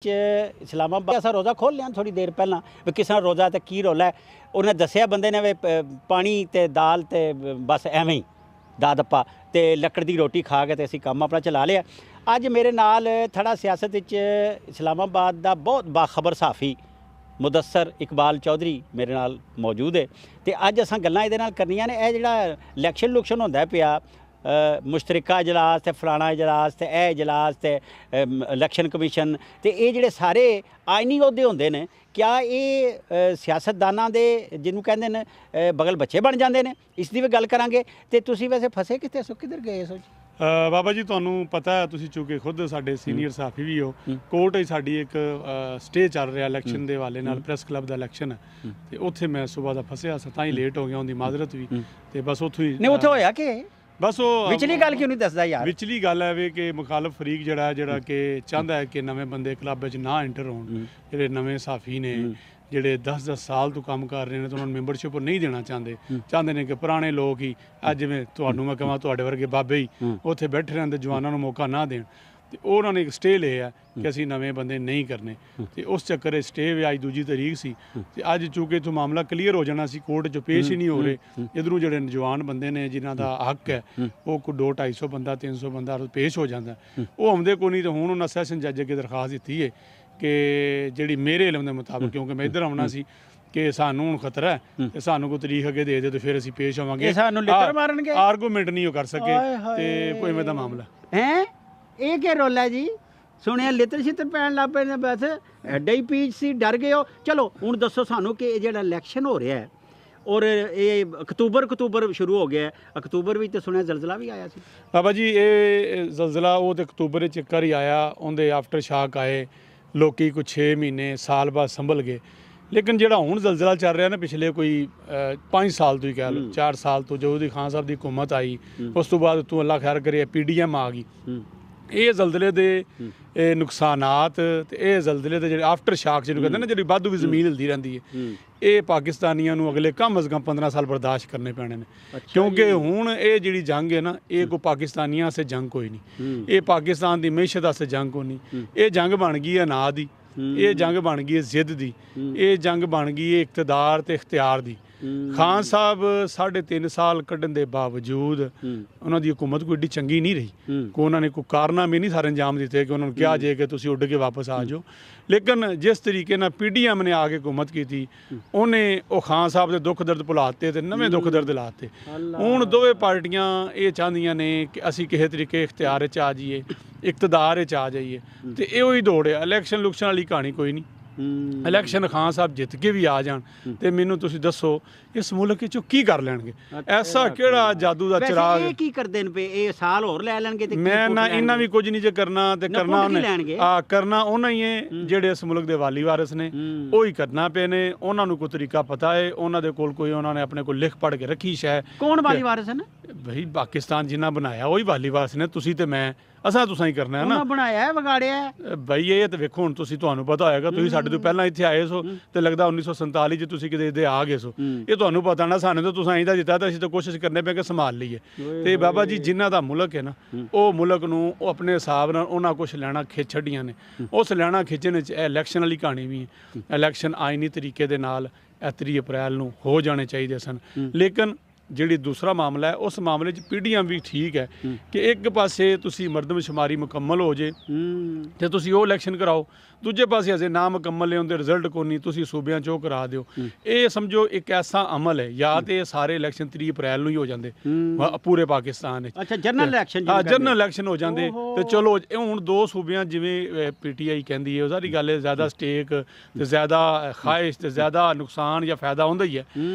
इस्लामाबाद असा रोज़ा खोल लिया थोड़ी देर पहला भी किस रोज़ा तो की रौला है उन्हें दसिया बंदे ने वे पानी ते दाल ते बस एवें ही दा दप्पा ते लकड़ दी रोटी खा के ते असीं काम अपना चला लिया। अज मेरे नाल थड़ा सियासत इस्लामाबाद दा बहुत बाखबर सहाफ़ी मुदस्सर इकबाल चौधरी मेरे नाल मौजूद है ते अज असां गल्लां इहदे नाल करनियां ने। यह जिहड़ा इलैक्शन लुक्शन होंदा पिया मुश्तरका इजलास ते फलाना इजलास ते ए इजलास ते इलैक्शन कमीशन ते ये जिहड़े सारे आइनी अहुदे होंदे ने क्या ये सियासतदानां दे जिन्हों कहंदे ने बगल बच्चे बन जाते हैं? इसकी भी गल करांगे। ते तुसीं वैसे फसे कित्थे सो किधर गए सो? बाबा जी तुहानूं पता है तुसीं चूंकि खुद साडे सीनियर सहाफ़ी भी हो कोर्ट साडी एक स्टे चल रहा इलैक्शन के हवाले नाल प्रैस क्लब का इलैक्शन है ते उत्थे मैं सुबह दा फसिया सा तां ही लेट हो गया उनकी माजरत भी ते बस उत्थों ही नहीं उत्थे होया कि बस वो विचली गल क्यों नहीं दसदा यार? विचली गल है वे कि मुखालफ फरीक जिहड़ा कि चाहता है कि नवे बंदे क्लब च ना एंटर होण जिहड़े नवे सहाफ़ी ने ਜਿਹੜੇ 10-10 ਸਾਲ ਤੋਂ ਕੰਮ ਕਰ ਰਹੇ ਨੇ ਤਾਂ ਉਹਨਾਂ ਨੂੰ ਮੈਂਬਰਸ਼ਿਪ ਨਹੀਂ ਦੇਣਾ ਚਾਹੁੰਦੇ ਨੇ ਕਿ ਪੁਰਾਣੇ ਲੋਕ ਹੀ ਅੱਜ ਜਿਵੇਂ ਤੁਹਾਨੂੰ ਮੈਂ ਕਹਾਂ ਤੁਹਾਡੇ ਵਰਗੇ ਬਾਬੇ ਹੀ ਉੱਥੇ ਬੈਠੇ ਰਹਿੰਦੇ ਜਵਾਨਾਂ ਨੂੰ ਮੌਕਾ ਨਾ ਦੇਣ ਤੇ ਉਹਨਾਂ ਨੇ ਇੱਕ ਸਟੇ ਲਿਆ ਕਿ ਅਸੀਂ ਨਵੇਂ ਬੰਦੇ ਨਹੀਂ ਕਰਨੇ ਤੇ ਉਸ ਚੱਕਰ ਇਹ ਸਟੇ ਵੀ ਅੱਜ ਦੂਜੀ ਤਰੀਕ ਸੀ ਤੇ ਅੱਜ ਚੂੰਕਿ ਇੱਥੋਂ ਮਾਮਲਾ ਕਲੀਅਰ ਹੋ ਜਾਣਾ ਸੀ ਕੋਰਟ 'ਚ ਪੇਸ਼ ਹੀ ਨਹੀਂ ਹੋ ਰਹੇ ਇੱਧਰੋਂ ਜਿਹੜੇ ਜਵਾਨ ਬੰਦੇ ਨੇ ਜਿਨ੍ਹਾਂ ਦਾ ਹੱਕ ਹੈ ਉਹ ਕੋਈ 200-250 ਬੰਦਾ 300 ਬੰਦਾ ਪੇਸ਼ ਹੋ ਜਾਂਦਾ ਉਹ ਆਉਂਦੇ ਕੋਈ ਨਹੀਂ ਤੇ ਹੁਣ ਉਹਨਾਂ ਸੈਸ਼ਨ ਜੱਜ ਅੱਗੇ ਦਰਖਾਸਤ ਦਿੱਤੀ ਹੈ ਕਿ ਜਿਹੜੀ ਮੇਰੇ ਇਲਮ ਦੇ ਮੁਤਾਬਕ ਕਿਉਂਕਿ ਮੈਂ ਇੱਧਰ ਆਉਣਾ ਸੀ ਕਿ ਸਾਨੂੰ ਹੁਣ ਖਤਰਾ ਹੈ ਤੇ ਸਾਨੂੰ ਕੋਈ ਤਰੀਕ ਅੱਗੇ ਦੇ ਦਿਓ ਤੇ ਫਿਰ ਅਸੀਂ ਪੇਸ਼ ਹੋਵਾਂਗੇ। ਸਾਨੂੰ ਲਿੱਤਰ ਮਾਰਨਗੇ ਆਰਗੂਮੈਂਟ ਨਹੀਂ ਉਹ ਕਰ ਸਕੇ ਤੇ ਕੋਈ ਐਵੇਂ ਦਾ ਮਾਮਲਾ ਹੈ। ਇਹ ਕੀ ਰੋਲਾ ਜੀ? ਸੁਣਿਆ ਲਿੱਤਰ ਛਿੱਤਰ ਪੈਣ ਲੱਗ ਪਏ ਨੇ ਬਸ ਐਡਾ ਹੀ ਪੀਚ ਸੀ ਡਰ ਗਏ ਹੋ। ਚਲੋ ਹੁਣ ਦੱਸੋ ਸਾਨੂੰ ਕਿ ਇਹ ਜਿਹੜਾ ਇਲੈਕਸ਼ਨ ਹੋ ਰਿਹਾ ਹੈ और ये अक्तूबर शुरू हो गया है। अक्तूबर भी तो सुनिया जलजिला भी आया सी बाबा जी। ये जलजिला वो तो अक्तूबर च एक ही आया उनके आफ्टर शाक आए लोग कुछ 6 महीने साल बाद संभल गए लेकिन जो हुण जलजिला चल रहा ना पिछले कोई 5 साल तो ही कह लो 4 साल तो जो खान साहब की हुकूमत आई उस तो बाद तू अल्लाह खैर करे PDM आ गई ये जलजिले के नुकसानात ये जलजिले के जो आफ्टर शाक जिन्होंने कहते हैं ना जी वाधू भी जमीन हिलती रहती है ये पाकिस्तानियों को अगले कम अज़ कम 15 साल बर्दाश्त करने पैने ने क्योंकि हुण ये जी जंग है ना ये कोई पाकिस्तानियों से जंग कोई नहीं ये पाकिस्तान की मैशत से जंग कोई नहीं ये जंग बन गई है ना दी ये जंग बन गई है जिद दी ये जंग बन गई है इकतदार ते इख्तियार दी। खान साहब 3.5 साल कढ़न के बावजूद उन्होंने हुकूमत कोई एडी चंगी नहीं रही को उन्होंने कोई कारनामे नहीं सारे अंजाम दिते कि उन्होंने कहा जे कि तुसीं उड़ के वापस आ जाओ लेकिन जिस तरीके नाल PDM ने आके हुकूमत की थी उन्हें वो खान साहब के दुख दर्द भुलाते ते नवे दुख दर्द लाते। हुण दोवें पार्टियां ये चाहदियां ने कि असीं किसी तरीके इख्तियार च आ जाइए इकतदार च आ जाइए तो यो ही दौड़ है। इलैक्शन लुक्शन वाली कहानी कोई नहीं इलैक्शन खान साहब जित के भी आ जान ते मैनू तुसीं दसो इस मुल्क चो की कर लैणगे? ऐसा किहड़ा जादू दा चिराग की करदे ने पे ये साल होर लै लैणगे ते मैं ना इन्ना भी कुछ नहीं जे करना ते करना करना उन्हां ही है जिहड़े इस मुल्क दे वाली वारिस ने ओही करना पे ने उन्हां नूं कोई तरीका पता है उन्हां दे कोल कोई उन्हां ने अपने कोल लिख पढ़ के रखी शै। कौन वाली वारिस है? भाई पाकिस्तान जिन्ना बनाया वही वाली वारिस ने तुसीं ते मैं असां तुसां ही करना है ना बनाया है वगाड़िया है भाई ये तो वेखो हुण तुसीं तुहानूं पता होएगा तुसीं साडे तो पहलां इत्थे आए सो ते लगदा 1947 च तुसीं किते इत्थे आ गए सो ये तुहानूं पता ना सानूं तो तुसां इंदा दित्ता ते असीं तो कोशिश करने पे कि संभाल लईए ते बाबा जी जिन्हां दा मुल्क है ना वो मुल्क नूं अपने हिसाब नाल उन्हां कुछ लैणा खिच छड्डियां ने उस लैणा खिच्चण च इलैक्शन वाली कहानी भी है। इलैक्शन आईनी तरीके दे नाल 3 अप्रैल नूं हो जाने चाहिए सन लेकिन ਜਿਹੜੀ दूसरा मामला है उस मामले PDM भी ठीक है कि एक पासे तुसी मरदमशुमारी मुकम्मल हो जे ते तुसी वो इलैक्शन कराओ दूजे पासे अजे ना मुकम्मल होंदे रिजल्ट को नहीं तुसी सूबियां चो करा दिओ। ये समझो एक ऐसा अमल है या तो सारे इलैक्शन 3 अप्रैल नूं ही हो जाते पूरे पाकिस्तान। अच्छा जनरल इलैक्शन हाँ जनरल इलैक्शन हो जाते तो चलो हुण 2 सूबियां जिवें PTI कहती है सारी गल ज़्यादा स्टेक ते ज़्यादा ख्वाहिश ते ज़्यादा नुकसान या फायदा होंदा ही है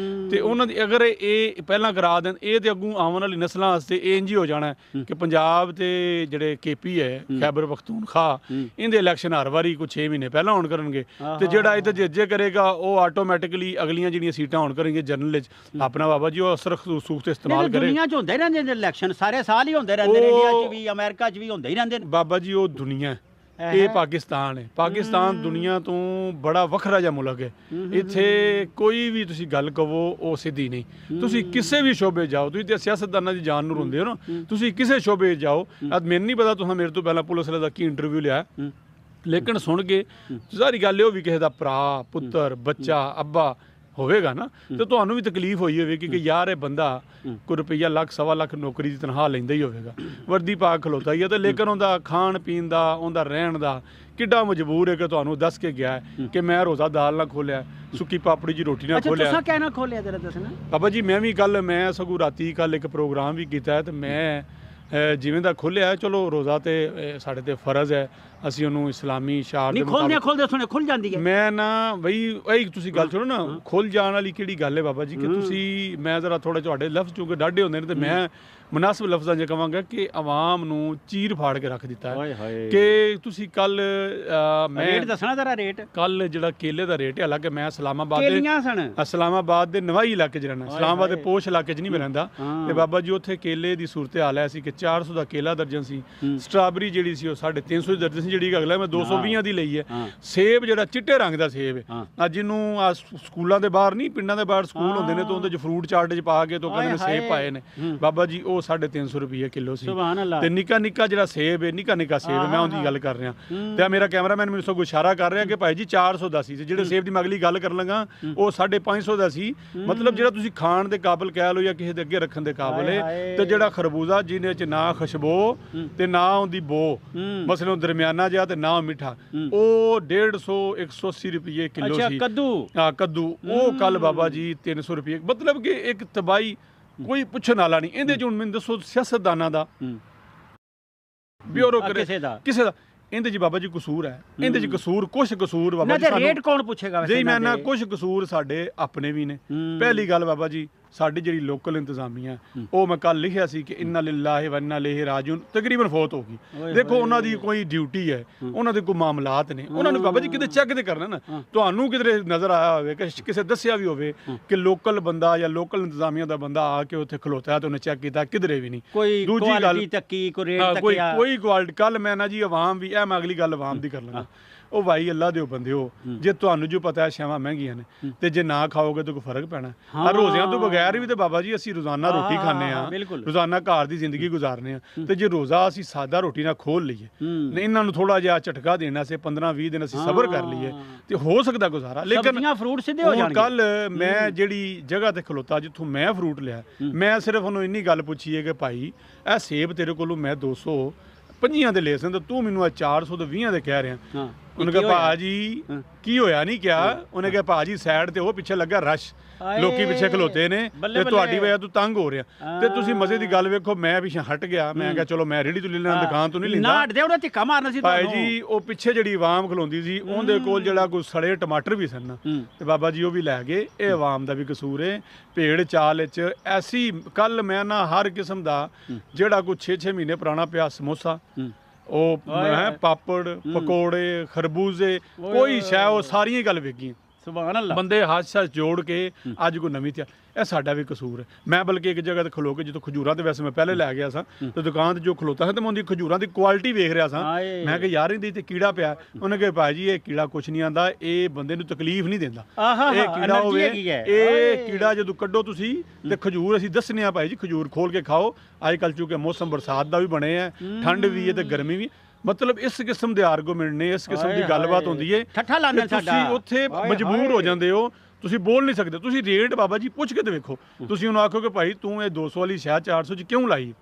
तो उन्होंने अगर ये पहला करा देन ये तो अगों आने वाली नस्लों वास्ते इंज ही हो जाना है कि पंजाब ते जिहड़े KP है खैबर पख्तूनख्वा इनके इलैक्शन हर वारी कुछ 6 महीने पहला होण करनगे ते जिहड़ा इत्थे जे करेगा वो आटोमैटिकली अगलियां जिहड़ियां सीटां होण करनगे जनरल च अपना बाबा जी वो असर सूख इस्तेमाल करे। दुनिया च होंदे रहिंदे ने इलैक्शन सारे साल ही होंदे रहिंदे ने इंडिया च भी अमेरिका च भी होंदे ही रहिंदे ने बाबा जी। वो दुनिया ये पाकिस्तान है पाकिस्तान दुनिया तो बड़ा वखरा जिहा मुल्क है इत्थे कोई भी तुसी गल कहो वो सीधी नहीं तुसी किसी भी शोबे जाओ तुसी ते सियासतदानां दी जान नूं रोंदे हो ना तुसी किसी शोबे जाओ अज मैनूं नहीं पता तुसां मेरे तो पहला पुलिस वाले दा की इंटरव्यू लिया ਲੇਕਿਨ ਸੁਣ ਕੇ ਸਾਰੀ ਗੱਲ ਇਹ ਵੀ ਕਿਸੇ ਦਾ ਭਰਾ ਪੁੱਤਰ ਬੱਚਾ ਅੱਬਾ ਹੋਵੇਗਾ ਨਾ ਤੇ ਤੁਹਾਨੂੰ ਵੀ ਤਕਲੀਫ ਹੋਈ ਹੋਵੇਗੀ ਕਿ ਯਾਰ ਇਹ ਬੰਦਾ ਕੋਈ ਰੁਪਈਆ ਲੱਖ ਸਵਾ ਲੱਖ ਨੌਕਰੀ ਦੀ ਤਨਖਾਹ ਲੈਂਦਾ ਹੀ ਹੋਵੇਗਾ, ਵਰਦੀ ਪਾ ਕੇ ਖਲੋਤਾ ਹੀ ਹੈ, ਤੇ ਲੇਕਿਨ ਉਹਦਾ ਖਾਣ ਪੀਣ ਦਾ ਉਹਦਾ ਰਹਿਣ ਦਾ ਕਿੱਡਾ ਮਜਬੂਰ ਹੈ ਕਿ ਤੁਹਾਨੂੰ ਦੱਸ ਕੇ ਗਿਆ ਹੈ ਕਿ ਮੈਂ ਰੋਜ਼ਾ ਦਾਲ ਨਾਲ ਖੋਲਿਆ, ਸੁੱਕੀ ਪਾਪੜੀ ਜੀ ਰੋਟੀ ਨਾਲ ਖੋਲਿਆ। ਤੁਸੀਂ ਕਹਿਣਾ ਖੋਲਿਆ ਜਰਾ ਦੱਸਣਾ ਬਾਬਾ ਜੀ। ਮੈਂ ਵੀ ਮੈਂ ਸਗੋਂ ਰਾਤੀ ਕੱਲ ਇੱਕ ਪ੍ਰੋਗਰਾਮ ਵੀ ਕੀਤਾ ਹੈ ਤੇ ਮੈਂ ਜਿਵੇਂ ਦਾ ਖੋਲਿਆ, ਚਲੋ ਰੋਜ਼ਾ ਤੇ ਸਾਡੇ ਤੇ ਫਰਜ਼ ਹੈ, ਅਸੀਂ ਉਹਨੂੰ ਇਸਲਾਮੀ ਸ਼ਾਰ ਦੇ ਮੁਤਾਬਿਕ ਖੋਲਦੇ ਸੁਣੇ ਖੁੱਲ ਜਾਂਦੀ ਹੈ। ਮੈਂ ਨਾ ਬਈ ਇਹ ਤੁਸੀਂ ਗੱਲ ਸੁਣੋ ਨਾ, ਖੁੱਲ ਜਾਣ ਵਾਲੀ ਕਿਹੜੀ ਗੱਲ ਹੈ ਬਾਬਾ ਜੀ ਕਿ ਤੁਸੀਂ ਮੈਂ ਜ਼ਰਾ ਥੋੜੇ ਤੁਹਾਡੇ ਲਫ਼ਜ਼ ਚੂੰਕਿ ਡਾਢੇ ਹੁੰਦੇ ਨੇ ਤੇ ਮੈਂ ਮੁਨਾਸਬ ਲਫ਼ਜ਼ਾਂ 'ਚ ਕਹਾਂਗਾ ਕਿ ਆਵਾਮ ਨੂੰ ਚੀਰ ਫਾੜ ਕੇ ਰੱਖ ਦਿੱਤਾ ਹੈ ਕਿ ਤੁਸੀਂ ਕੱਲ ਮੈਂ ਰੇਟ ਦੱਸਣਾ ਜ਼ਰਾ ਰੇਟ। ਕੱਲ ਜਿਹੜਾ ਕੇਲੇ ਦਾ ਰੇਟ ਹੈ, ਹਾਲਾਂਕਿ ਮੈਂ ਇਸਲਾਮਾਬਾਦ ਦੇ ਨਵਾਈ ਇਲਾਕੇ 'ਚ ਰਹਿਣਾ, ਇਸਲਾਮਾਬਾਦ ਦੇ ਪੋਸ਼ ਇਲਾਕੇ 'ਚ ਨਹੀਂ ਮੈਂ ਰਹਿੰਦਾ, ਤੇ ਬਾਬਾ ਜੀ ਉੱਥੇ ਕੇਲੇ ਦੀ ਸੂਰਤ ਹਾਲ ਹੈ ਸੀ ਕਿ 400 ਦਾ ਕੇਲਾ ਦਰਜਨ ਸੀ, ਸਟ੍ਰਾਬੇਰੀ ਜਿਹੜੀ ਸੀ ਉਹ 350 ਦੀ ਦਰਜਨ ਸੀ, ਜਿਹੜੀ ਅਗਲਾ ਮੈਂ 220 ਦੀ ਲਈ ਹੈ। ਸੇਬ ਜਿਹੜਾ ਚਿੱਟੇ ਰੰਗ ਦਾ ਸੇਬ ਹੈ, ਅੱਜ ਜਿਹਨੂੰ ਸਕੂਲਾਂ ਦੇ ਬਾਹਰ ਨਹੀਂ ਪਿੰਡਾਂ ਦੇ ਬਾਹਰ ਸਕੂਲ ਹੁੰਦੇ ਨੇ ਤੇ ਉਹਦੇ 'ਚ ਫਰੂਟ ਚਾਰਟ 'ਚ ਪਾ ਕੇ ਤੋਂ ਕਹਿੰਦੇ ਨੇ ਸੇਬ ਪਾਏ ਨੇ ਬਾਬਾ ਜੀ, ਉਹ 350 ਰੁਪਏ ਕਿਲੋ ਸੀ। ਤੇ ਨਿੱਕਾ ਨਿੱਕਾ ਜਿਹੜਾ ਸੇਬ ਹੈ, ਨਿੱਕਾ ਸੇਬ ਮੈਂ ਉਹਦੀ ਗੱਲ ਕਰ ਰਿਹਾ, ਤੇ ਮੇਰਾ ਕੈਮਰਾਮੈਨ ਮੈਨੂੰ ਸਗੋਂ ਇਸ਼ਾਰਾ ਕਰ ਰਿਹਾ ਕਿ ਭਾਈ ਜੀ 400 ਦਾ ਸੀ, ਜਿਹੜੇ ਸੇਬ ਦੀ ਮੈਂ ਅਗਲੀ ਗੱਲ ਕਰਨ ਲੱਗਾ ਉਹ 550 ਦਾ ਸੀ। ਮਤਲਬ ਜਿਹੜਾ ਤੁਸੀਂ ਖਾਣ ਦੇ ਕਾਬਲ ਕਹਿ ਲਓ ਜਾਂ ਕਿਸੇ ਦੇ ਅੱਗੇ ਰੱਖਣ ਦੇ ਕਾਬਲ ਹੈ, ਤੇ ਜਿਹੜਾ ਖਰਬੂਜ਼ਾ ਜਿਹਦੇ 'ਚ ਨਾ ਖੁਸ਼ਬੂ ਤੇ ਨਾ ਉਹਦੀ ਬੋ, ਮਸਲਨ ਦਰਮਿਆਨਾ ਜਿਹਾ ਤੇ ਨਾ ਮਿੱਠਾ, ਉਹ 150 180 ਰੁਪਏ ਕਿਲੋ ਸੀ। ਕੱਦੂ ਉਹ ਕੱਲ ਬਾਬਾ ਜੀ 300 ਰੁਪਏ, ਮਤਲਬ ਕਿ ਇੱਕ ਤਬਾਹੀ ਕੋਈ ਪੁੱਛਣ ਵਾਲਾ ਨਹੀਂ। ਇਹਦੇ 'ਚ ਹੁਣ ਮੈਨੂੰ ਦੱਸੋ ਸਿਆਸਤਦਾਨਾਂ ਦਾ ਬਿਊਰੋ ਕਿਸੇ ਦਾ ਇਹਦੇ 'ਚ ਬਾਬਾ ਜੀ ਕਸੂਰ ਹੈ, ਇਹਦੇ 'ਚ ਕਸੂਰ ਕੁਛ ਕਸੂਰ ਬਾਬਾ ਜੀ ਰੇਟ ਕੌਣ ਪੁੱਛੇਗਾ ਜੀ, ਮੈਂ ਨਾ ਕੁਛ ਕਸੂਰ ਸਾਡੇ ਆਪਣੇ ਵੀ ਨੇ। ਪਹਿਲੀ ਗੱਲ ਬਾਬਾ ਜੀ, ਸਾਡੀ ਜਿਹੜੀ ਲੋਕਲ ਇੰਤਜ਼ਾਮੀਆ ਉਹ ਮੈਂ ਕੱਲ ਲਿਖਿਆ ਸੀ ਕਿ ਇੰਨਾ ਲਿਲਾਹਿ व ਇੰਨਾ ਇਲੈਹਿ ਰਾਜਿਊਨ ਤਕਰੀਬਨ ਫੌਤ ਹੋ ਗਈ। ਦੇਖੋ ਉਹਨਾਂ ਦੀ ਕੋਈ ਡਿਊਟੀ ਹੈ, ਉਹਨਾਂ ਦੇ ਕੋਈ ਮਾਮਲਾਤ ਨੇ, ਉਹਨਾਂ ਨੂੰ ਬਾਬਾ ਜੀ ਕਿਤੇ ਚੈੱਕ ਤੇ ਕਰਨਾ ਨਾ। ਤੁਹਾਨੂੰ ਕਿਧਰੇ ਨਜ਼ਰ ਆਇਆ ਹੋਵੇ ਕਿ ਕਿਸੇ ਦੱਸਿਆ ਵੀ ਹੋਵੇ ਕਿ ਲੋਕਲ ਬੰਦਾ ਜਾਂ ਲੋਕਲ ਇੰਤਜ਼ਾਮੀਆ ਦਾ ਬੰਦਾ ਆ ਕੇ ਉੱਥੇ ਖਲੋਤਾ ਤੇ ਉਹਨੇ ਚੈੱਕ ਕੀਤਾ? ਕਿਧਰੇ ਵੀ ਨਹੀਂ। ਦੂਜੀ ਗੱਲ ਕੋਈ ਕੁਆਲਿਟੀ, ਕੱਲ ਮੈਂ ਨਾ ਜੀ ਆਵਾਮ ਵੀ ਮੈਂ ਅਗਲੀ ਗੱਲ ਆਵਾਮ ਦੀ ਕਰ ਲਾਂਗਾ। ਉਹ ਭਾਈ ਅੱਲਾ ਦੇ ਬੰਦਿਓ, ਜੇ ਤੁਹਾਨੂੰ ਜੋ ਪਤਾ ਹੈ ਸ਼ੈਵਾਂ ਮਹਿੰਗੀਆਂ ਨੇ ਤੇ ਜੇ ਨਾ ਖਾਓਗੇ ਤਾਂ ਕੋਈ ਫਰਕ ਪੈਣਾ। ਰੋਜ਼ਿਆਂ ਤੋਂ ਬਗੈਰ ਵੀ ਤੇ ਬਾਬਾ ਜੀ ਅਸੀਂ ਰੋਜ਼ਾਨਾ ਰੋਟੀ ਖਾਂਦੇ ਆ, ਰੋਜ਼ਾਨਾ ਘਰ ਦੀ ਜ਼ਿੰਦਗੀ ਗੁਜ਼ਾਰਨੇ ਆ, ਤੇ ਜੇ ਰੋਜ਼ਾ ਅਸੀਂ ਸਾਦਾ ਰੋਟੀ ਨਾਲ ਖੋਲ ਲਈਏ, ਇਹਨਾਂ ਨੂੰ ਥੋੜਾ ਜਿਹਾ ਝਟਕਾ ਦੇਣਾ ਸੀ, 15-20 ਦਿਨ ਅਸੀਂ ਸਬਰ ਕਰ ਲਈਏ ਤੇ ਹੋ ਸਕਦਾ ਗੁਜ਼ਾਰਾ। ਲੇਕਿਨ ਫਰੂਟ ਸਿੱਧੇ ਹੋ ਜਾਣਗੇ। ਕੱਲ ਮੈਂ ਜਿਹੜੀ ਜਗ੍ਹਾ ਤੇ ਖਲੋਤਾ ਜਿੱਥੋਂ ਮੈਂ ਫਰੂਟ ਲਿਆ, ਮੈਂ ਸਿਰਫ ਉਹਨੂੰ ਇੰਨੀ ਗੱਲ ਪੁੱਛੀ ਹੈ ਕਿ ਭਾਈ ਇਹ ਸੇਬ ਤੇਰੇ ਕੋਲੋਂ ਮੈਂ 250 ਦੇ ਲੈ ਸਕਦਾ, ਤੂੰ ਮੈਨੂੰ 400 ਤੇ 20 ਦੇ ਕਹਿ ਰਿਹਾ। ਉਹਨੇ ਕਿਹਾ ਭਾਜੀ ਕੀ ਹੋਇਆ? ਨਹੀਂ ਕਿਹਾ। ਉਹਨੇ ਕਿਹਾ ਭਾਜੀ ਸਾਈਡ ਤੇ ਉਹ ਪਿੱਛੇ ਲੱਗਾ ਰਸ਼, ਲੋਕੀ ਪਿੱਛੇ ਖਲੋਤੇ ਨੇ ਤੇ ਤੁਹਾਡੀ ਵਜ੍ਹਾ ਤੋਂ ਤੰਗ ਹੋ ਰਿਹਾ। ਤੇ ਤੁਸੀਂ ਮਜ਼ੇ ਦੀ ਗੱਲ ਵੇਖੋ, ਮੈਂ ਪਿੱਛੇ ਹਟ ਗਿਆ, ਮੈਂ ਕਿਹਾ ਚਲੋ ਮੈਂ ਰੇੜੀ ਤੋਂ ਲੈ ਲੈਣਾ, ਦੁਕਾਨ ਤੋਂ ਨਹੀਂ ਲੈਂਦਾ। ਭਾਈ ਜੀ ਉਹ ਪਿੱਛੇ ਜਿਹੜੀ ਆਵਾਮ ਖਲੋਂਦੀ ਸੀ ਉਹਦੇ ਕੋਲ ਜਿਹੜਾ ਕੋਈ ਸੜੇ ਟਮਾਟਰ ਵੀ ਸਨ ਤੇ ਬਾਬਾ ਜੀ ਉਹ ਵੀ ਲੈ ਗਏ। ਇਹ ਆਵਾਮ ਦਾ ਵੀ ਕਸੂਰ ਹੈ। ਭੇੜ ਚਾਲ ਵਿੱਚ ਐਸੀ ਕੱਲ ਮੈਂ ਨਾ ਹਰ ਕਿਸਮ ਦਾ ਜਿਹੜਾ ਕੋਈ 6-6 ਮਹੀਨੇ ਪੁਰਾਣਾ ਪਿਆ ਸਮੋਸਾ, ਉਹ ਪਾਪੜ ਪਕੌੜੇ ਖਰਬੂਜ਼ੇ ਕੋਈ ਸ਼ੈ, ਉਹ ਸਾਰੀਆਂ ਗੱਲ ਵੇਖੀਆਂ। ਸੁਭਾਨ ਅੱਲਾਹ। ਬੰਦੇ ਹੱਥ ਜੋੜ ਕੇ ਅੱਜ ਕੋਈ ਨਵੀਂ ਤਿਆਰ, ਇਹ ਸਾਡਾ ਵੀ ਕਸੂਰ ਹੈ। ਮੈਂ ਬਲਕਿ ਇੱਕ ਜਗ੍ਹਾ ਤੇ ਖਲੋ ਕੇ ਜਦੋਂ ਖਜੂਰਾਂ ਤੇ ਵੈਸੇ ਮੈਂ ਪਹਿਲੇ ਲੈ ਗਿਆ ਸਾਂ ਤੇ ਦੁਕਾਨ ਤੇ ਜੋ ਖਲੋਤਾ ਸੀ ਤੇ ਮੈਂ ਉਹਦੀ ਖਜੂਰਾਂ ਦੀ ਕੁਆਲਿਟੀ ਵੇਖ ਰਿਹਾ ਸਾਂ। ਮੈਂ ਕਿਹਾ ਯਾਰ ਇਹਦੇ ਤੇ ਕੀੜਾ ਪਿਆ। ਉਹਨੇ ਕਿਹਾ ਭਾਈ ਜੀ ਇਹ ਕੀੜਾ ਕੁਛ ਨਹੀਂ ਆਂਦਾ, ਇਹ ਬੰਦੇ ਨੂੰ ਤਕਲੀਫ ਨਹੀਂ ਦਿੰਦਾ। ਇਹ ਕੀੜਾ ਹੋਵੇ, ਇਹ ਕੀੜਾ ਜਦੋਂ ਕੱਢੋ ਤੁਸੀਂ ਤੇ ਖਜੂਰ ਅਸੀਂ ਦੱਸਨੇ ਆ ਭਾਈ ਜੀ ਖਜੂਰ ਖੋਲ ਕੇ ਖਾਓ। ਅੱਜ ਕੱਲ੍ਹ ਚੂੰਕਿ ਮੌਸਮ ਬਰਸਾਤ ਦਾ ਵੀ ਬਣੇ ਹੈ, ਠੰਡ ਵੀ ਹੈ ਤੇ ਗਰਮੀ ਵੀ। ਮਤਲਬ ਇਸ ਕਿਸਮ ਦੇ ਆਰਗੂਮੈਂਟ ਨੇ, ਇਸ ਕਿਸਮ ਦੀ ਗੱਲਬਾਤ ਹੁੰਦੀ ਹੈ। ਤੁਸੀਂ ਉੱਥੇ ਮਜਬੂਰ ਹੋ ਜਾਂਦੇ ਹੋ, ਤੁਸੀਂ ਬੋਲ ਨਹੀਂ ਸਕਦੇ। ਤੁਸੀਂ ਰੇਟ ਬਾਬਾ ਜੀ ਪੁੱਛ ਕੇ ਤੇ ਵੇਖੋ। ਤੁਸੀਂ ਉਹਨੂੰ ਆਖੋ ਕਿ ਭਾਈ ਤੂੰ ਇਹ 200 ਵਾਲੀ ਸ਼ੈ 400 ਚ ਕਿਉਂ ਲਾਈ?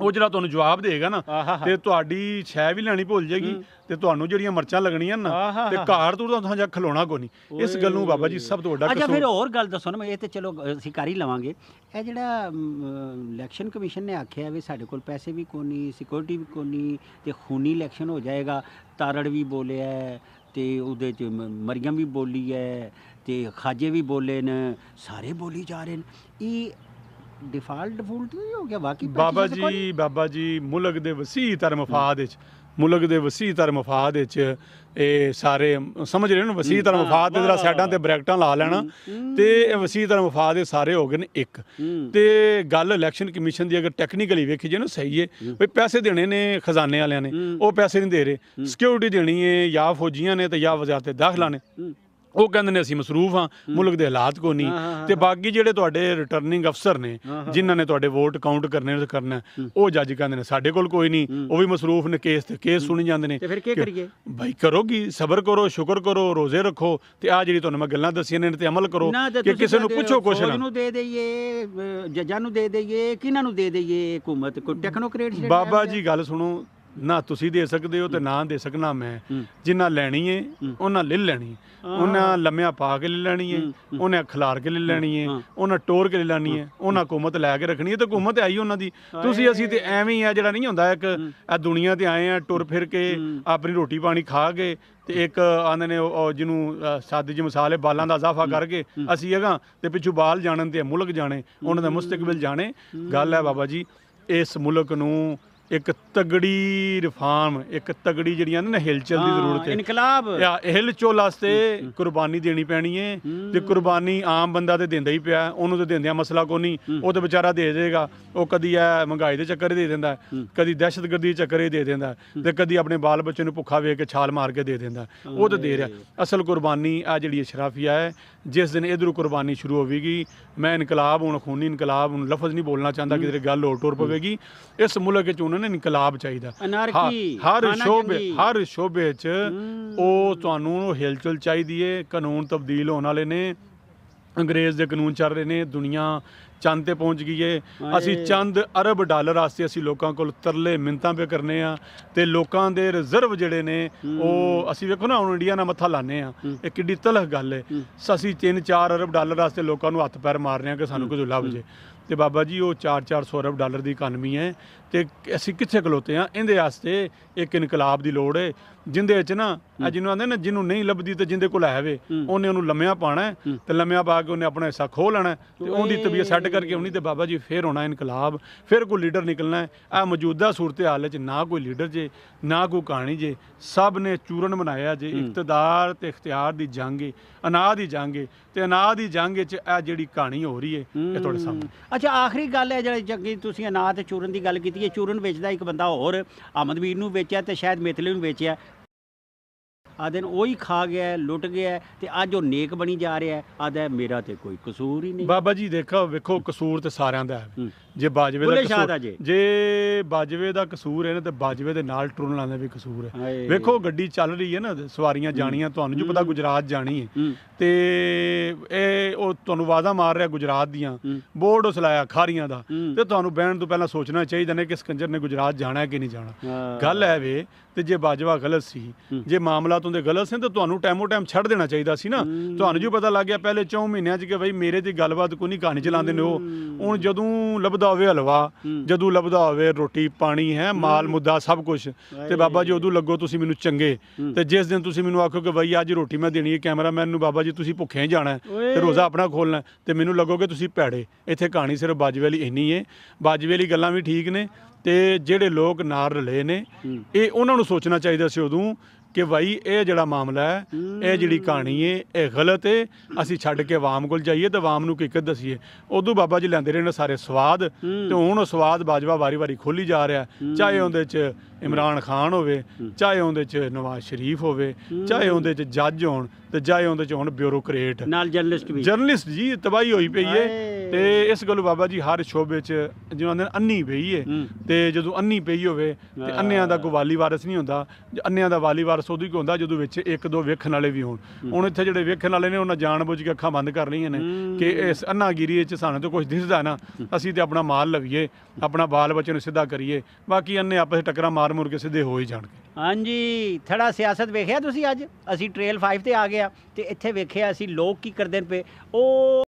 ਉਹ ਜਿਹੜਾ ਤੁਹਾਨੂੰ ਜਵਾਬ ਦੇਗਾ ਨਾ ਤੇ ਤੁਹਾਡੀ ਸ਼ੈ ਵੀ ਲੈਣੀ ਭੁੱਲ ਜਾਏਗੀ ਤੇ ਤੁਹਾਨੂੰ ਜਿਹੜੀਆਂ ਮਰਚਾਂ ਲੱਗਣੀਆਂ ਨਾ ਤੇ ਘਰ ਤੋਂ ਤਾਂ ਜਾਂ ਖਲੋਣਾ ਕੋ ਨਹੀਂ। ਇਸ ਗੱਲ ਨੂੰ ਬਾਬਾ ਜੀ ਸਭ ਤੋਂ ਵੱਡਾ ਅੱਛਾ ਫਿਰ ਹੋਰ ਗੱਲ ਦੱਸੋ ਨਾ, ਇਹ ਤੇ ਚਲੋ ਅਸੀਂ ਕਰ ਹੀ ਲਵਾਂਗੇ। ਇਹ ਜਿਹੜਾ ਇਲੈਕਸ਼ਨ ਕਮਿਸ਼ਨ ਨੇ ਆਖਿਆ ਵੀ ਸਾਡੇ ਕੋਲ ਪੈਸੇ ਵੀ ਕੋਈ ਨਹੀਂ, ਸਿਕਿਉਰਿਟੀ ਵੀ ਕੋਈ ਨਹੀਂ ਤੇ ਖੂਨੀ ਇਲੈਕਸ਼ਨ ਹੋ ਜਾਏਗਾ, ਤਾਰੜ ਵੀ ਬੋਲਿਆ ਤੇ ਉਹਦੇ 'ਚ ਮਰੀਮ ਵੀ ਬੋਲੀ ਹੈ ਤੇ ਖਾਜੇ ਵੀ ਬੋਲੇ ਨੇ, ਸਾਰੇ ਬੋਲੀ ਜਾ ਰਹੇ ਨੇ। ਇਹ ਡਿਫਾਲਟ ਨਹੀਂ ਹੋ ਗਿਆ ਵਾਕਈ? ਬਾਬਾ ਜੀ ਮੁਲਕ ਦੇ ਵਸੀਹ ਤਰ ਮਫਾਦ ਵਿੱਚ, ਮੁਲਕ ਦੇ ਵਸੀਹ ਤਰ ਮਫਾਦ ਵਿੱਚ ਇਹ ਸਾਰੇ ਸਮਝ ਰਹੇ ਨੇ। ਵਸੀਹ ਤਰ ਮਫਾਦ ਦੇ ਜਿਹੜਾ ਸਾਈਡਾਂ ਤੇ ਬ੍ਰੈਕਟਾਂ ਲਾ ਲੈਣਾ ਤੇ ਇਹ ਵਸੀਹ ਤਰ ਮਫਾਦ ਦੇ ਸਾਰੇ ਹੋ ਗਏ ਨੇ ਇੱਕ। ਤੇ ਗੱਲ ਇਲੈਕਸ਼ਨ ਕਮਿਸ਼ਨ ਦੀ ਅਗਰ ਟੈਕਨੀਕਲੀ ਵੇਖੀ ਜੇ ਨਾ ਸਹੀ ਹੈ ਵੀ ਪੈਸੇ ਦੇਣੇ ਨੇ ਖਜ਼ਾਨੇ ਵਾਲਿਆਂ ਨੇ, ਉਹ ਪੈਸੇ ਨਹੀਂ ਦੇ ਰਹੇ। ਸਿਕਿਉਰਿਟੀ ਦੇਣੀ ਹੈ ਜਾਂ ਫੌਜੀਆਂ ਨੇ ਤੇ ਜਾਂ ਵਜ਼ਾਰਤ ਦਾਖਲਾ ਨੇ, ਉਹ ਕਹਿੰਦੇ ਨੇ ਅਸੀਂ ਮਸਰੂਫ ਹਾਂ, ਮੁਲਕ ਦੇ ਹਾਲਾਤ ਕੋ ਨਹੀਂ। ਤੇ ਬਾਕੀ ਜਿਹੜੇ ਤੁਹਾਡੇ ਰਿਟਰਨਿੰਗ ਅਫਸਰ ਨੇ ਜਿਨ੍ਹਾਂ ਨੇ ਤੁਹਾਡੇ ਵੋਟ ਕਾਊਂਟ ਕਰਨੇ ਕਰਨਾ, ਉਹ ਜੱਜ ਕਹਿੰਦੇ ਨੇ ਸਾਡੇ ਕੋਲ ਕੋਈ ਨਹੀਂ, ਉਹ ਵੀ ਮਸਰੂਫ ਨੇ ਕੇਸ ਤੇ ਕੇਸ ਸੁਣੀ ਜਾਂਦੇ ਨੇ। ਤੇ ਫਿਰ ਕੀ ਕਰੀਏ ਭਾਈ? ਕਰੋ ਕੀ, ਸਬਰ ਕਰੋ, ਸ਼ੁਕਰ ਕਰੋ, ਰੋਜ਼ੇ ਰੱਖੋ, ਤੇ ਆ ਜਿਹੜੀ ਤੁਹਾਨੂੰ ਮੈਂ ਗੱਲਾਂ ਦੱਸੀਆਂ ਨੇ ਤੇ ਅਮਲ ਕਰੋ ਕਿ ਕਿਸੇ ਨੂੰ ਪੁੱਛੋ ਕੁਛ ਨਾ। ਨੂੰ ਦੇ ਦਈਏ, ਜੱਜਾਂ ਨੂੰ ਦੇ ਦਈਏ, ਕਿਹਨਾਂ ਨੂੰ ਦੇ ਦਈਏ? ਹਕੂਮਤ ਕੋਈ ਟੈਕਨੋਕ੍ਰੇਟ? ਬਾਬਾ ਜੀ ਗੱਲ ਸੁਣੋ, ਨਾ ਤੁਸੀਂ ਦੇ ਸਕਦੇ ਹੋ ਤੇ ਨਾ ਦੇ ਸਕਣਾ ਮੈਂ। ਜਿੰਨਾ ਲੈਣੀ ਏ ਉਹਨਾਂ ਲੈ ਲੈਣੀ, ਉਹਨਾਂ ਲੰਮਿਆਂ ਪਾ ਕੇ ਲੈ ਲੈਣੀ ਏ, ਉਹਨੇ ਖਿਲਾਰ ਕੇ ਲੈ ਲੈਣੀ ਏ, ਉਹਨਾਂ ਟੋਰ ਕੇ ਲੈ ਲੈਣੀ ਏ, ਉਹਨਾਂ ਹਕੂਮਤ ਲੈ ਕੇ ਰੱਖਣੀ ਏ ਤੇ ਹਕੂਮਤ ਆਈ ਉਹਨਾਂ ਦੀ। ਤੁਸੀਂ ਅਸੀਂ ਤੇ ਐਵੇਂ ਹੀ ਆ, ਜਿਹੜਾ ਨਹੀਂ ਹੁੰਦਾ ਇੱਕ ਆ ਦੁਨੀਆ ਤੇ ਆਏ ਆ ਟੁਰ ਫਿਰ ਕੇ ਆਪਣੀ ਰੋਟੀ ਪਾਣੀ ਖਾ ਕੇ, ਤੇ ਇੱਕ ਆਂਦੇ ਨੇ ਉਹ ਜਿਹਨੂੰ ਸਾਦੀ ਜਿਹੀ ਮਿਸਾਲ ਹੈ ਬਾਲਾਂ ਦਾ ਇਜ਼ਾਫਾ ਕਰਕੇ ਅਸੀਂ ਹੈਗਾ ਤੇ ਪਿੱਛੋਂ ਬਾਲ ਜਾਣਨ ਤੇ ਮੁਲਕ ਜਾਣੇ, ਉਹਨਾਂ ਦਾ ਮੁਸਤਕਬਲ ਜਾਣੇ। ਗੱਲ ਹੈ ਬਾਬਾ ਜੀ, ਇਸ ਮੁਲਕ ਨੂੰ ਇੱਕ ਤਗੜੀ ਰਿਫਾਰਮ, ਇੱਕ ਤਗੜੀ ਜਿਹੜੀਆਂ ਨੇ ਨਾ ਹਿਲਚਲ ਦੀ ਜ਼ਰੂਰਤ ਹੈ। ਇਨਕਲਾਬ ਹਿਲਚੁਲ ਵਾਸਤੇ ਕੁਰਬਾਨੀ ਦੇਣੀ ਪੈਣੀ ਹੈ, ਤੇ ਕੁਰਬਾਨੀ ਆਮ ਬੰਦਾ ਤੇ ਦਿੰਦਾ ਹੀ ਪਿਆ। ਉਹਨੂੰ ਤੇ ਦਿੰਦਿਆਂ ਮਸਲਾ ਕੋਈ ਨਹੀਂ, ਉਹ ਤੇ ਵਿਚਾਰਾ ਦੇ ਦੇਗਾ। ਉਹ ਕਦੀ ਇਹ ਮਹਿੰਗਾਈ ਦੇ ਚੱਕਰ ਦੇ ਦਿੰਦਾ, ਕਦੀ ਦਹਿਸ਼ਤਗਰਦੀ ਦੇ ਚੱਕਰ ਦੇ ਦਿੰਦਾ, ਤੇ ਕਦੀ ਆਪਣੇ ਬਾਲ ਬੱਚੇ ਨੂੰ ਭੁੱਖਾ ਵੇਖ ਕੇ ਛਾਲ ਮਾਰ ਕੇ ਦੇ ਦਿੰਦਾ। ਉਹ ਤੇ ਦੇ ਰਿਹਾ। ਅਸਲ ਕੁਰਬਾਨੀ ਆ ਜਿਹੜੀ ਅਸ਼ਰਾਫੀਆ ਹੈ, ਜਿਸ ਦਿਨ ਇਧਰੋਂ ਕੁਰਬਾਨੀ ਸ਼ੁਰੂ ਹੋਵੇਗੀ, ਮੈਂ ਇਨਕਲਾਬ ਹੁਣ ਖੂਨੀ ਇਨਕਲਾਬ ਹੁਣ ਲਫ਼ਜ਼ ਨਹੀਂ ਬੋਲਣਾ ਚਾਹੁੰਦਾ, ਕਿਤੇ ਗੱਲ ਹੋਰ ਟੁਰ ਪਵੇਗੀ। ਇਸ ਮੁਲਕ ਵਿੱਚ ਉਹਨਾਂ ਨੇ ਇਨਕਲਾਬ ਚਾਹੀਦਾ, ਹਰ ਸ਼ੋਬੇ 'ਚ ਉਹ ਤੁਹਾਨੂੰ ਹਿਲਚੁਲ ਚਾਹੀਦੀ ਹੈ। ਕਾਨੂੰਨ ਤਬਦੀਲ ਹੋਣ ਵਾਲੇ ਨੇ, ਅੰਗਰੇਜ਼ ਦੇ ਕਾਨੂੰਨ ਚੱਲ ਰਹੇ ਨੇ, ਦੁਨੀਆ ਚੰਦ ਤੇ ਪਹੁੰਚ ਗਈ ਏ। ਅਸੀਂ ਚੰਦ ਅਰਬ ਡਾਲਰ ਵਾਸਤੇ ਅਸੀਂ ਲੋਕਾਂ ਕੋਲ ਤਰਲੇ ਮਿੰਨਤਾਂ ਪੇ ਕਰਨੇ ਆ, ਤੇ ਲੋਕਾਂ ਦੇ ਰਿਜ਼ਰਵ ਜਿਹੜੇ ਨੇ ਉਹ ਅਸੀਂ ਵੇਖੋ ਨਾ ਹੁਣ ਇੰਡੀਆ ਨਾਲ ਮੱਥਾ ਲਾਣੇ ਆ। ਇਹ ਕਿੱਡੀ ਤਲਖ ਗੱਲ ਹੈ। ਅਸੀਂ 3-4 ਅਰਬ ਡਾਲਰ ਵਾਸਤੇ ਲੋਕਾਂ ਨੂੰ ਹੱਥ ਪੈਰ ਮਾਰਨੇ ਆ ਕਿ ਸਾਨੂੰ ਕੁਝ ਲੱਭ ਜੇ। ਤੇ ਬਾਬਾ ਜੀ ਉਹ 400 ਅਰਬ ਡਾਲਰ ਦੀ ਇਕਾਨਮੀ ਹੈ, ਤੇ ਅਸੀਂ ਕਿੱਥੇ ਖਲੋਤੇ ਆ? ਇਹਦੇ ਵਾਸਤੇ ਇੱਕ ਇਨਕਲਾਬ ਦੀ ਲੋੜ ਹੈ, ਜਿੰਦੇ ਵਿੱਚ ਨਾ ਜਿਹਨੂੰ ਆਂਦੇ ਨਾ, ਜਿਹਨੂੰ ਨਹੀਂ ਲੱਭਦੀ ਤੇ ਜਿੰਦੇ ਕੋਲ ਹੈ ਵੇ, ਉਹਨੇ ਉਹਨੂੰ ਲੰਮਿਆਂ ਪਾਣਾ ਤੇ ਲੰਮਿਆਂ ਪਾ ਕੇ ਉਹਨੇ ਆਪਣਾ ਹਿੱਸਾ ਖੋਹ ਲੈਣਾ, ਤੇ ਉਹਦੀ ਤਬੀਅਤ ਸੈੱਟ ਕਰਕੇ ਆਉਣੀ। ਤੇ ਬਾਬਾ ਜੀ ਫਿਰ ਹੋਣਾ ਇਨਕਲਾਬ, ਫਿਰ ਕੋਈ ਲੀਡਰ ਨਿਕਲਣਾ ਹੈ। ਆ ਮੌਜੂਦਾ ਸੂਰਤ ਹਾਲ 'ਚ ਨਾ ਕੋਈ ਲੀਡਰ ਜੇ, ਨਾ ਕੋਈ ਕਹਾਣੀ ਜੇ, ਸਭ ਨੇ ਚੂਰਨ ਬਣਾਇਆ ਜੇ। ਇਕਤਦਾਰ ਤੇ ਇਖਤਿਆਰ ਦੀ ਜੰਗ ਏ, ਅਨਾਹ ਦੀ ਜੰਗ ਏ, ਤੇ ਅਨਾਹ ਦੀ ਜੰਗ 'ਚ ਇਹ ਜਿਹੜੀ ਕਹਾਣੀ ਹੋ ਰਹੀ ਹੈ ਇਹ ਤੁਹਾਡੇ ਸਾਹਮਣੇ। ਅੱਛਾ, ਆਖਰੀ ਗੱਲ ਹੈ ਜਿਹੜੀ ਜੱਗੀ ਤੁਸੀਂ ਅਨਾਹ ਤੇ ਚੂਰਨ ਦੀ ਗੱਲ ਕੀਤੀ ਹੈ। ਚੂਰਨ ਵੇਚਦਾ ਇੱਕ ਬੰਦਾ ਹੋਰ ਅਹਿਮਦਵੀਰ ਨੂੰ ਵੇਚਿਆ ਤੇ ਸ਼ਾਇਦ ਮੇਤਲੇ ਨੂੰ ਵੇਚਿਆ। ਆਦੇ ਨੂੰ ਉਹੀ ਖਾ ਗਿਆ, ਲੁੱਟ ਗਿਆ, ਤੇ ਅੱਜ ਉਹ ਨੇਕ ਬਣੀ ਜਾ ਰਿਹਾ। ਆਦਾ ਮੇਰਾ ਤੇ ਕੋਈ ਕਸੂਰ ਹੀ ਨਹੀਂ। ਬਾਬਾ ਜੀ ਵੇਖੋ ਕਸੂਰ ਤੇ ਸਾਰਿਆਂ ਦਾ ਹੈ। ਜੇ ਬਾਜਵੇ ਦਾ ਕਸੂਰ, ਜੇ ਬਾਜਵੇ ਦਾ ਕਸੂਰ ਹੈ ਨਾ, ਤੇ ਬਾਜਵੇ ਦੇ ਨਾਲ ਟੁਰਨ ਵਾਲਿਆਂ ਦਾ ਵੀ ਕਸੂਰ ਹੈ। ਵੇਖੋ ਗੱਡੀ ਚੱਲ ਰਹੀ ਹੈ ਨਾ, ਸਵਾਰੀਆਂ ਜਾਣੀਆਂ, ਤੁਹਾਨੂੰ ਜੋ ਪਤਾ ਗੁਜਰਾਤ ਜਾਣੀ ਹੈ, ਤੇ ਇਹ ਉਹ ਤੁਹਾਨੂੰ ਵਾਅਦਾ ਮਾਰ ਰਿਹਾ ਗੁਜਰਾਤ ਦੀਆਂ, ਬੋਰਡ ਉਸ ਲਾਇਆ ਖਾਰੀਆਂ ਦਾ, ਤੇ ਤੁਹਾਨੂੰ ਬਹਿਣ ਤੋਂ ਪਹਿਲਾਂ ਸੋਚਣਾ ਚਾਹੀਦਾ ਨੇ ਕਿ ਇਸ ਕੰਜਰ ਨੇ ਗੁਜਰਾਤ ਜਾਣਾ ਕਿ ਨਹੀਂ ਜਾਣਾ। ਗੱਲ ਹੈ ਵੇ, ਤੇ ਜੇ ਬਾਜਵਾ ਗਲਤ ਸੀ, ਜੇ ਮਾਮਲਾ ਤੁਹਾਡੇ ਗਲਤ ਸੀ, ਤਾਂ ਤੁਹਾਨੂੰ ਟਾਈਮੋ ਟਾਈਮ ਛੱਡ ਦੇਣਾ ਚਾਹੀਦਾ ਸੀ ਨਾ। ਤੁਹਾਨੂੰ ਜੋ ਪਤਾ ਲੱਗ ਗਿਆ ਪਹਿਲੇ 4 ਮਹੀਨਿਆਂ 'ਚ ਕਿ ਬਈ ਮੇਰੇ ਤੇ ਗੱਲਬਾਤ ਕੋਈ ਨਹੀਂ, ਕਹਾਣੀ ਚਲਾਉਂਦੇ ਨੇ ਉਹ। ਹੁਣ ਜਦੋਂ ਲੱਭਦਾ ਹੋਵੇ ਹਲਵਾ, ਜਦੋਂ ਲੱਭਦਾ ਹੋਵੇ ਰੋਟੀ ਪਾਣੀ ਹੈ, ਮਾਲ ਮੁੱਦਾ ਸਭ ਕੁਛ, ਤੇ ਬਾਬਾ ਜੀ ਉਦੋਂ ਲੱਗੋ ਤੁਸੀਂ ਮੈਨੂੰ ਚੰਗੇ। ਤੇ ਜਿਸ ਦਿਨ ਤੁਸੀਂ ਮੈਨੂੰ ਆਖੋ ਕਿ ਬਈ ਅੱਜ ਰੋਟੀ ਮੈਂ ਦੇਣੀ ਹੈ ਕੈਮਰਾਮੈਨ ਨੂੰ, ਬਾਬਾ ਜੀ ਤੁਸੀਂ ਭੁੱਖੇ ਹੀ ਜਾਣਾ ਤੇ ਰੋਜ਼ਾ ਆਪਣਾ ਖੋਲਣਾ, ਤੇ ਮੈਨੂੰ ਲੱਗੋਗੇ ਤੁਸੀਂ ਭੈੜੇ। ਇੱਥੇ ਕਹਾਣੀ ਸਿਰਫ ਬਾਜਵੇ ਵਾਲੀ ਇੰਨੀ ਹੈ। ਬਾਜਵੇ ਵਾਲੀ ਗੱਲਾਂ ਵੀ ਠੀਕ ਨੇ, ਤੇ ਜਿਹੜੇ ਲੋਕ ਨਾਲ ਰਲੇ ਨੇ, ਇਹ ਉਹਨਾਂ ਨੂੰ ਸੋਚਣਾ ਚਾਹੀਦਾ ਸੀ ਉਦੋਂ ਕਿ ਭਾਈ ਇਹ ਜਿਹੜਾ ਮਾਮਲਾ ਹੈ, ਇਹ ਜਿਹੜੀ ਕਹਾਣੀ ਹੈ, ਇਹ ਗਲਤ ਹੈ। ਅਸੀਂ ਛੱਡ ਕੇ ਆਵਾਮ ਕੋਲ ਜਾਈਏ ਤੇ ਆਵਾਮ ਨੂੰ ਹਕੀਕਤ ਦਸੀਏ। ਉਦੋਂ ਬਾਬਾ ਜੀ ਲੈਂਦੇ ਰਹੇ ਨੇ ਸਾਰੇ ਸਵਾਦ, ਤੇ ਹੁਣ ਉਹ ਸਵਾਦ ਬਾਜਵਾ ਵਾਰੀ ਖੋਲੀ ਜਾ ਰਿਹਾ। ਚਾਹੇ ਉਹਦੇ 'ਚ ਇਮਰਾਨ ਖਾਨ ਹੋਵੇ, ਚਾਹੇ ਉਹਦੇ 'ਚ ਨਵਾਜ਼ ਸ਼ਰੀਫ ਹੋਵੇ, ਚਾਹੇ ਉਹਦੇ 'ਚ ਜੱਜ ਹੋਣ, ਤੇ ਚਾਹੇ ਉਹਦੇ 'ਚ ਹੁਣ ਬਿਊਰੋਕਰੇਟ ਨਾਲ ਜਰਨਲਿਸਟ ਜੀ ਤਬਾਹੀ ਹੋਈ ਪਈ ਹੈ। ਤੇ ਇਸ ਗੱਲੋਂ ਬਾਬਾ ਜੀ ਹਰ ਸ਼ੋਬੇ 'ਚ ਜਿਵੇਂ ਆਂਦੇ ਅੰਨੀ ਪਈ ਹੈ, ਤੇ ਜਦੋਂ ਅੰਨੀ ਪਈ ਹੋਵੇ ਤੇ ਅੰਨਿਆਂ ਦਾ ਕੋਈ ਵਾਲੀ ਵਾਰਸ ਨਹੀਂ ਹੁੰਦਾ। ਅੰਨਿਆਂ ਦਾ ਵਾਲੀ ਵਾਰਸ ਉਦੋਂ ਹੀ ਹੁੰਦਾ ਜਦੋਂ ਵਿੱਚ 1-2 ਵੇਖਣ ਵਾਲੇ ਵੀ ਹੋਣ। ਹੁਣ ਇੱਥੇ ਜਿਹੜੇ ਵੇਖਣ ਵਾਲੇ ਨੇ ਉਹਨਾਂ ਜਾਣ ਬੁੱਝ ਕੇ ਅੱਖਾਂ ਬੰਦ ਕਰ ਲਈਆਂ ਨੇ ਕਿ ਇਸ ਅੰਨਾਗਿਰੀ 'ਚ ਸਾਨੂੰ ਤਾਂ ਕੁਝ ਦਿਸਦਾ ਨਾ, ਅਸੀਂ ਤੇ ਆਪਣਾ ਮਾਲ ਲਵੀਏ, ਆਪਣਾ ਬਾਲ ਬੱਚੇ ਨੂੰ ਸਿੱਧਾ ਕਰੀਏ, ਬਾਕੀ ਅੰਨੇ ਆਪਸ ਟੱਕਰਾਂ ਮਾਰ ਮੁਰ ਕੇ ਸਿੱਧੇ ਹੋ ਹੀ ਜਾਣਗੇ। ਹਾਂਜੀ, ਥੜਾ ਸਿਆਸਤ ਵੇਖਿਆ ਤੁਸੀਂ? ਅੱਜ ਅਸੀਂ ਟ੍ਰੇਲ 5 ਤੇ ਆ ਗਿਆ, ਤੇ ਇੱਥੇ ਵੇਖਿਆ ਅਸੀਂ ਲੋਕ ਕੀ ਕਰਦੇ ਨੇ ਪਏ। ਉਹ